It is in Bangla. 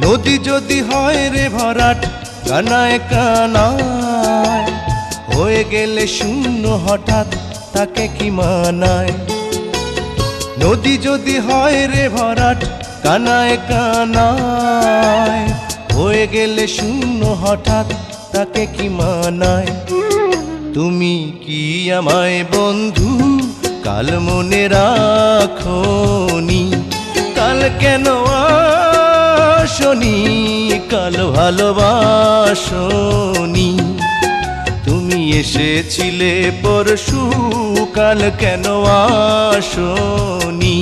নদী যদি হয় রে ভরাট কানায় কানায়, হয়ে গেলে শূন্য হঠাৎ তাকে কি মানায়? নদী যদি হয় রে ভরাট কানায় কানায়, হয়ে গেলে শূন্য হঠাৎ তাকে কি মানায়? তুমি কি আমায় বন্ধু কাল মনে রাখোনি? কাল কেন আসনি? কাল ভালোবাসনি? তুমি এসেছিলে পরশু, কাল কেন আসনি?